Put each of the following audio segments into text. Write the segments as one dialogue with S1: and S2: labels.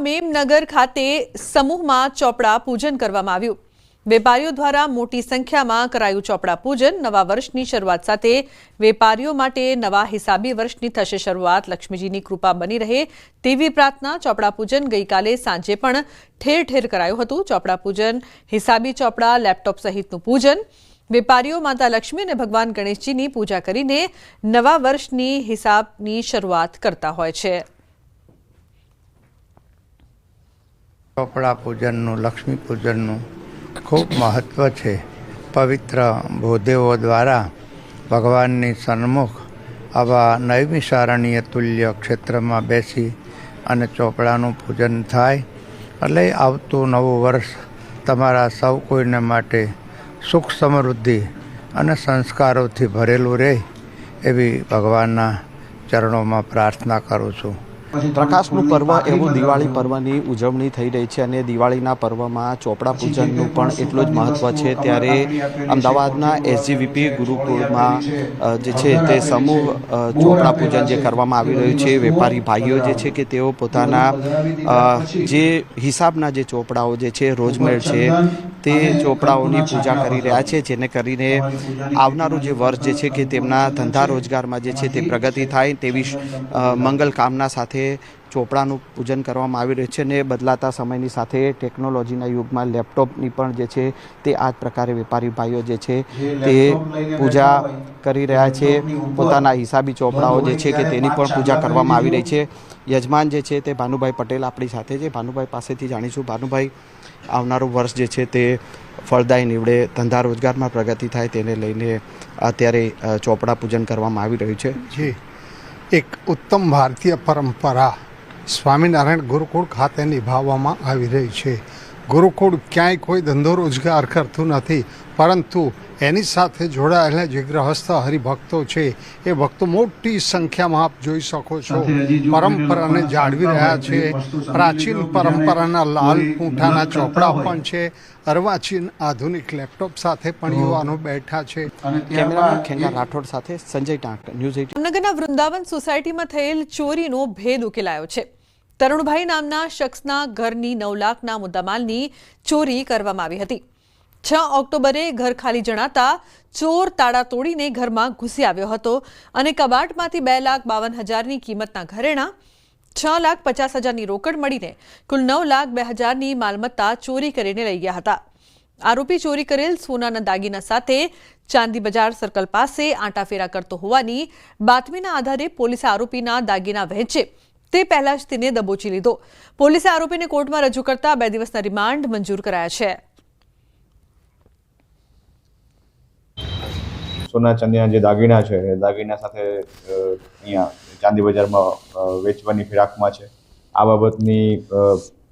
S1: मेमनगर खाते समूहમાં ચોપડા પૂજન કરવામાં આવ્યું। વેપારીઓ દ્વારા મોટી સંખ્યામાં કરાયું ચોપડા પૂજન। નવા વર્ષની શરૂઆત સાથે વેપારીઓ માટે નવા હિસાબી વર્ષની થશે શરૂઆત। લક્ષ્મીજીની કૃપા બની રહે તેવી પ્રાર્થના। ચોપડા પૂજન ગઈકાલે સાંજે પણ ઠેર ઠેર કરાયું હતું। ચોપડા પૂજન, હિસાબી ચોપડા, લેપટોપ સહિતનું પૂજન। વેપારીઓ માતા લક્ષ્મી અને ભગવાન ગણેશજીની પૂજા કરીને નવા વર્ષની હિસાબની શરૂઆત કરતા હોય છે।
S2: ચોપડા પૂજનનું, લક્ષ્મી પૂજનનું ખૂબ મહત્ત્વ છે। પવિત્ર ભૂદેવો દ્વારા ભગવાનની સન્મુખ આવા નૈમિષારણ્ય તુલ્ય ક્ષેત્રમાં બેસી અને ચોપડાનું પૂજન થાય એટલે આવતું નવું વર્ષ તમારા સૌ કોઈને માટે સુખ સમૃદ્ધિ અને સંસ્કારોથી ભરેલું રહે એવી ભગવાનના ચરણોમાં પ્રાર્થના કરું છું।
S3: પ્રકાશનું પર્વ એવું દિવાળી પર્વની ઉજવણી થઈ રહી છે અને દિવાળીના પર્વમાં ચોપડા પૂજનનું પણ એટલું જ મહત્ત્વ છે। ત્યારે અમદાવાદના SGVP ગુરુકુળમાં જે છે તે સમૂહ ચોપડા પૂજન જે કરવામાં આવી રહ્યું છે। વેપારી ભાઈઓ જે છે કે તેઓ પોતાના જે હિસાબના જે ચોપડાઓ જે છે રોજમેર છે તે ચોપડાઓની પૂજા કરી રહ્યા છે, જેને કરીને આવનારું જે વર્ષ જે છે કે તેમના ધંધા રોજગારમાં જે છે તે પ્રગતિ થાય તેવી મંગલ કામના સાથે ચોપડાનું પૂજન કરવામાં આવી રહ્યું છે। અને બદલાતા સમયની સાથે ટેકનોલોજીના યુગમાં લેપટોપની પણ જે છે તે આ જ પ્રકારે વેપારી ભાઈઓ જે છે તે પૂજા કરી રહ્યા છે। પોતાના હિસાબી ચોપડાઓ જે છે કે તેની પણ પૂજા કરવામાં આવી રહી છે। યજમાન જે છે તે ભાનુભાઈ પટેલ આપણી સાથે છે। ભાનુભાઈ પાસેથી જાણીશું। ભાનુભાઈ, આવનારું વર્ષ જે છે તે ફળદાયી નીવડે, ધંધા રોજગારમાં પ્રગતિ થાય તેને લઈને અત્યારે ચોપડા પૂજન કરવામાં આવી રહ્યું છે।
S4: જી, એક ઉત્તમ ભારતીય પરંપરા સ્વામિનારાયણ ગુરુકુળ ખાતે નિભાવવામાં આવી રહી છે। ગુરુકુળ ક્યાંય કોઈ ધંધો રોજગાર કરતું નથી, પરંતુ એની સાથે જોડાયેલા જે ગ્રહસ્થ હરિભક્તો છે એ ભક્તો મોટી સંખ્યામાં આપ જોઈ શકો છો પરંપરાને જાળવી રહ્યા છે। પ્રાચીન પરંપરાના લાલ પૂંઠાના ચોપડા પણ છે। અર્વાચીન આધુનિક લેપટોપ સાથે પણ યુવાનો બેઠા છે।
S3: કેમેરામેન ખેંગા રાઠોડ સાથે સંજય ટાંક, ન્યૂઝ 18।
S1: જામનગરના વૃંદાવન સોસાયટીમાં થયેલ ચોરીનો ભેદ ઉકેલાયો છે। તરુણભાઈ નામના શખ્સના ઘરની 9 લાખના મુદ્દામાલની ચોરી કરવામાં આવી હતી। 6 ઓક્ટોબરે ઘર ખાલી જણાતા ચોર તાળા તોડીને ઘરમાં ઘૂસી આવ્યો હતો અને કબાટમાંથી 2,52,000ની કિંમતના ઘરેણાં, 6,50,000ની રોકડ મળીને કુલ 9,02,000ની માલમત્તા ચોરી કરીને લઈ ગયા હતા। આરોપી ચોરી કરેલ સોનાના દાગીના સાથે ચાંદી બજાર સર્કલ પાસે આંટાફેરા કરતો હોવાની બાતમીના આધારે પોલીસે આરોપીના દાગીના વહેંચે તે પહેલા જ તેને દબોચી લીધો। પોલીસે આરોપીને કોર્ટમાં રજૂ કરતા 2 દિવસના રિમાન્ડ મંજૂર કરાયા છે।
S5: સોના ચાંદીના જે દાગીના છે એ દાગીના સાથે અહીંયા ચાંદી બજારમાં વેચવાની ફિરાકમાં છે। આ બાબતની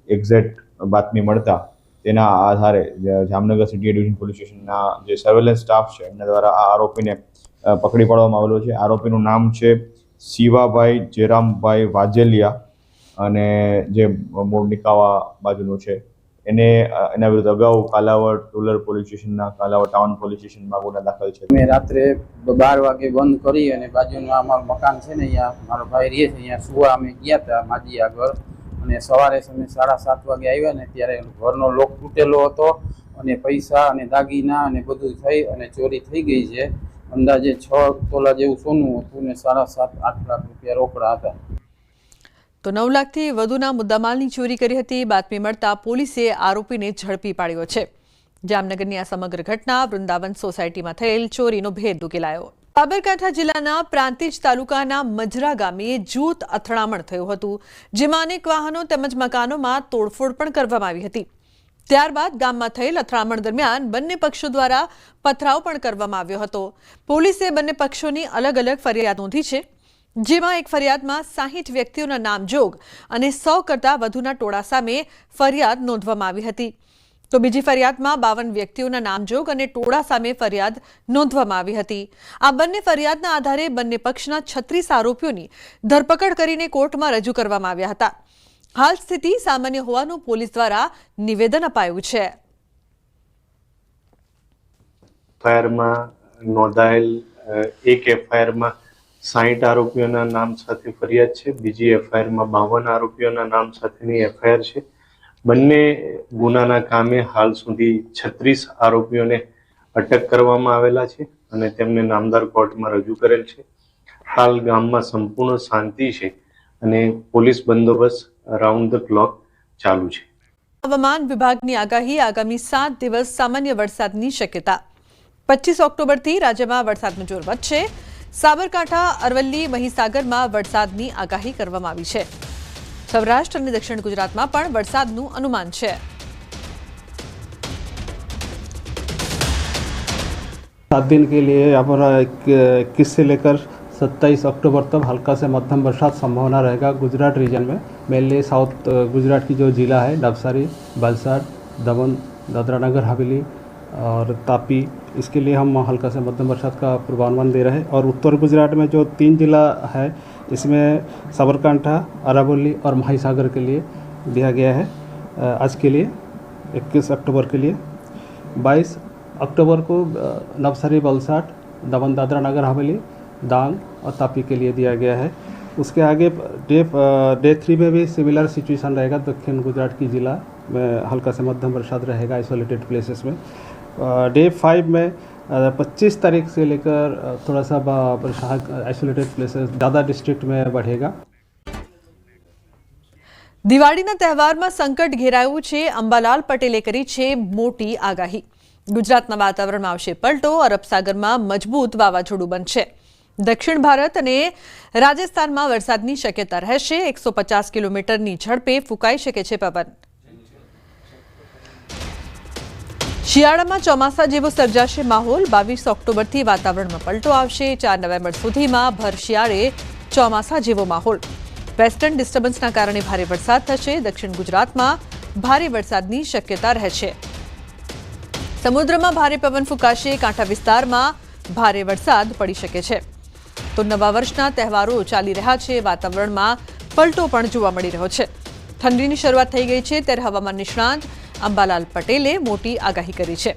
S5: એક્ઝેક્ટ બાતમી મળતા તેના આધારે જામનગર સિટી ડિવિઝન પોલીસ સ્ટેશનના જે સર્વેલન્સ સ્ટાફ છે એમના દ્વારા આ આરોપીને પકડી પાડવામાં આવેલો છે। આરોપીનું નામ છે શિવાભાઈ જેરામભાઈ વાજેલિયા અને જે મૂળ નિકાવા બાજુનું છે। એના વિરુદ્ધ અગાઉ કાલાવડ રૂરલ પોલીસ સ્ટેશનના કાલાવડ ટાઉન પોલીસ સ્ટેશનમાં ગુનો દાખલ છે।
S6: મેં રાત્રે 12 વાગે બંધ કરી અને બાજુનું અમારું મકાન છે ને, અહીંયા મારો ભાઈ રહે છે, અહીંયા સુવા અમે ગયા હતા માજી આગળ, અને સવારે અમે 7:30 વાગે આવ્યા ને ત્યારે ઘરનો લોક તૂટેલો હતો અને પૈસા અને દાગીના અને બધું થઈ અને ચોરી થઈ ગઈ છે। અંદાજે 6 તોલા જેવું સોનું હતું ને 7.5-8 લાખ રૂપિયા રોકડા હતા।
S1: તો 9 લાખથી વધુના મુદ્દામાલની ચોરી કરી હતી। બાતમી મળતા પોલીસે આરોપીને ઝડપી પાડ્યો છે। જામનગરની આ સમગ્ર ઘટના વૃંદાવન સોસાયટીમાં થયેલ ચોરીનો ભેદ ઉકેલાયો। સાબરકાંઠા જિલ્લાના પ્રાંતિજ તાલુકાના મજરા ગામે જૂથ અથડામણ થયું હતું, જેમાં અનેક વાહનો તેમજ મકાનોમાં તોડફોડ પણ કરવામાં આવી હતી। ત્યારબાદ ગામમાં થયેલ અથડામણ દરમિયાન બંને પક્ષો દ્વારા પથરાવ પણ કરવામાં આવ્યો હતો। પોલીસે બંને પક્ષોની અલગ અલગ ફરિયાદ નોંધી છે, જેમાં એક ફરિયાદમાં 60 વ્યક્તિઓના નામજોગ અને 100 કરતાં વધુના ટોળા સામે ફરિયાદ નોંધવામાં આવી હતી, તો બીજી ફરિયાદમાં 52 વ્યક્તિઓના નામજોગ અને ટોળા સામે ફરિયાદ નોંધવામાં આવી હતી। આ બંને ફરિયાદના આધારે બંને પક્ષના 36 આરોપીઓની ધરપકડ કરીને કોર્ટમાં રજૂ કરવામાં આવ્યા હતા। હાલ સ્થિતિ સામાન્ય હોવાનું પોલીસ દ્વારા નિવેદન અપાયું છે।
S7: ફાયરમાં નોંધાયેલ એક એફઆઈઆરમાં 60 આરોપીઓના નામ સાથે ફરિયાદ છે. બીજી એફઆઈઆરમાં 52 આરોપીઓના નામ સાથેની એફઆઈઆર છે. બંને ગુનાના કામે હાલ સુધી 36 આરોપીઓને અટક કરવામાં આવેલા છે અને તેમને નામદાર કોર્ટમાં રજૂ કરેલ છે. હાલ ગામમાં સંપૂર્ણ શાંતિ છે અને પોલીસ બંદોબસ્ત રાઉન્ડ ધ ક્લોક ચાલુ છે.
S1: હવામાન વિભાગની આગાહી આગામી 7 દિવસ સામાન્ય વરસાદની શક્યતા. 25 ઓક્ટોબરથી રાજ્યમાં વરસાદનું જોર વધશે. સાબરકાંઠા, અરવલ્લી, મહીસાગરમાં વરસાદની આગાહી કરવામાં આવી છે. સૌરાષ્ટ્ર અને દક્ષિણ ગુજરાતમાં પણ વરસાદનું અનુમાન છે.
S8: सात दिन के लिए यहाँ पर 21 से लेकर 27 अक्टूबर तक हल्का से मध्यम बरसात संभावना रहेगा गुजरात रीजन में. मेनली साउथ गुजरात की जो ज़िला है नवसारी, वलसाड, दमन, दादरा नगर हवेली और तापी, इसके लिए हम हल्का से मध्यम बरसात का पूर्वानुमान दे रहे हैं. और उत्तर गुजरात में जो 3 जिला है इसमें साबरकांठा, अरावली और महासागर के लिए दिया गया है आज के लिए 21 अक्टूबर के लिए. 22 अक्टूबर को नवसारी, वलसाड, दमन, दादरा नगर हवेली, डांग और तापी के लिए दिया गया है. उसके आगे डे 3 में भी सिमिलर सिचुएशन रहेगा. दक्षिण गुजरात की ज़िला में हल्का से मध्यम बरसात रहेगा आइसोलेटेड प्लेसेस में. डे 5 में 25 तारीख से लेकर थोड़ा सा बरसात आइसोलेटेड प्लेसेस ज़्यादा डिस्ट्रिक्ट में बढ़ेगा.
S1: દિવાળીના તહેવારમાં સંકટ ઘેરાયું છે. અંબાલાલ પટેલે કરી છે મોટી આગાહી. ગુજરાતના વાતાવરણમાં આવશે પલટો. અરબ સાગરમાં મજબૂત વાવાઝોડું બનશે. દક્ષિણ ભારત અને રાજસ્થાનમાં વરસાદની શક્યતા રહેશે. 150 કિલોમીટરની ઝડપે ફૂંકાઈ શકે છે પવન. શિયાળામાં ચોમાસા જેવો સર્જાશે માહોલ. 22 ઓક્ટોબરથી વાતાવરણમાં પલટો આવશે. 4 નવેમ્બર સુધીમાં ભર શિયાળે ચોમાસા જેવો માહોલ. વેસ્ટર્ન ડિસ્ટર્બન્સના કારણે ભારે વરસાદ થશે. દક્ષિણ ગુજરાતમાં ભારે વરસાદની શક્યતા રહેશે. સમુદ્રમાં ભારે પવન ફૂંકાશે. કાંઠા વિસ્તારમાં ભારે વરસાદ પડી શકે છે. તો નવા વર્ષના તહેવારો ચાલી રહ્યા છે. વાતાવરણમાં પલટો પણ જોવા મળી રહ્યો છે. ઠંડીની શરૂઆત થઈ ગઈ છે ત્યારે હવામાન નિષ્ણાંત અંબાલાલ પટેલે મોટી આગાહી કરી છે.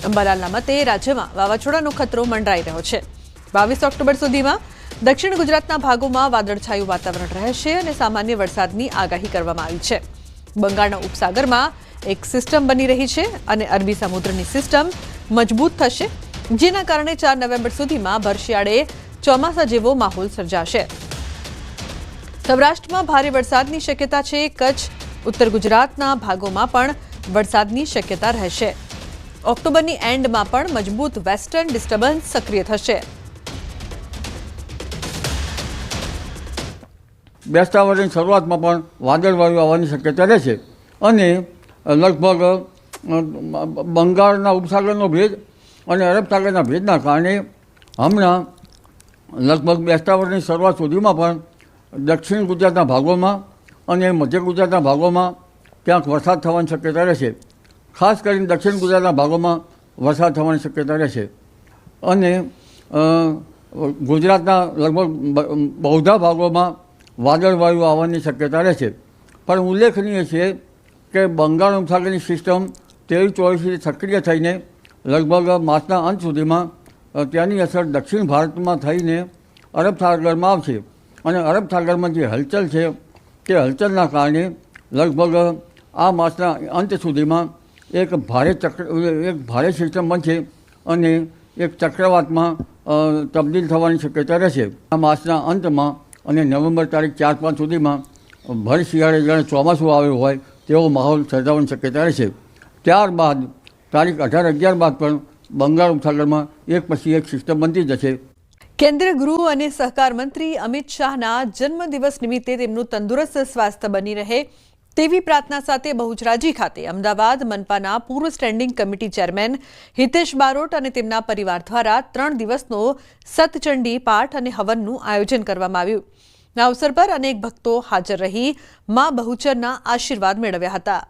S1: અંબાલાલના મતે રાજ્યમાં વાવાઝોડાનો ખતરો મંડરાઈ રહ્યો છે. 22 ઓક્ટોબર સુધીમાં દક્ષિણ ગુજરાતના ભાગોમાં વાદળછાયું વાતાવરણ રહેશે અને સામાન્ય વરસાદની આગાહી કરવામાં આવી છે. બંગાળના ઉપસાગરમાં એક સિસ્ટમ બની રહી છે અને અરબી સમુદ્રની સિસ્ટમ મજબૂત થશે, જેના કારણે 4 નવેમ્બર સુધીમાં ભર શિયાળે ચોમાસા જેવો માહોલ સર્જાશે. સૌરાષ્ટ્રમાં ભારે વરસાદની શક્યતા છે. કચ્છ, ઉત્તર ગુજરાતના ભાગોમાં પણ વરસાદની શક્યતા રહેશે. ઓક્ટોબરની એન્ડમાં પણ મજબૂત વેસ્ટર્ન ડિસ્ટર્બન્સ સક્રિય થશે.
S9: બેસતા વર્ષની શરૂઆતમાં પણ વાદળવાયુ આવવાની શક્યતા રહેશે અને લગભગ બંગાળના ઉપસાગરનો ભેજ અને અરબ સાગરના ભેજના કારણે હમણાં લગભગ બેસતા વર્ષની શરૂઆત સુધીમાં પણ દક્ષિણ ગુજરાતના ભાગોમાં અને મધ્ય ગુજરાતના ભાગોમાં ક્યાંક વરસાદ થવાની શક્યતા રહેશે. ખાસ કરીને દક્ષિણ ગુજરાતના ભાગોમાં વરસાદ થવાની શક્યતા રહેશે અને ગુજરાતના લગભગ બહુધા ભાગોમાં વાદળવાયુ આવવાની શક્યતા રહેશે. પણ ઉલ્લેખનીય છે કે બંગાળ ઉપસાગરની સિસ્ટમ 23-24થી સક્રિય થઈને લગભગ માસના અંત સુધીમાં ત્યાંની અસર દક્ષિણ ભારતમાં થઈને અરબ સાગરમાં આવશે અને અરબ સાગરમાં જે હલચલ છે તે હલચલના કારણે લગભગ આ માસના અંત સુધીમાં એક ભારે સિસ્ટમ બનશે અને એક ચક્રવાતમાં તબદીલ થવાની શક્યતા રહેશે. આ માસના અંતમાં અને નવેમ્બર તારીખ 4-5 સુધીમાં ભર શિયાળે જાણે ચોમાસું આવ્યું હોય તેવો માહોલ સર્જાવાની શક્યતા રહેશે. ત્યારબાદ તારીખ 18-11 બાદ પણ બંગાળ ઉપસાગરમાં એક પછી એક સિસ્ટમ બનતી જશે.
S1: કેન્દ્રીય ગૃહ અને સહકાર મંત્રી અમિત શાહના જન્મદિવસ નિમિત્તે તેમનું તંદુરસ્ત સ્વાસ્થ્ય બની રહે તેવી પ્રાર્થના સાથે બહુચરાજી ખાતે અમદાવાદ મનપાના પૂર્વ standing committee chairman Hitesh Barot અને તેમના પરિવાર દ્વારા 3 દિવસનો સતચંડી પાઠ અને હવનનું આયોજન કરવામાં આવ્યું. આ અવસર પર અનેક ભક્તો હાજર રહી મા બહુચરના આશીર્વાદ મેળવ્યા હતા.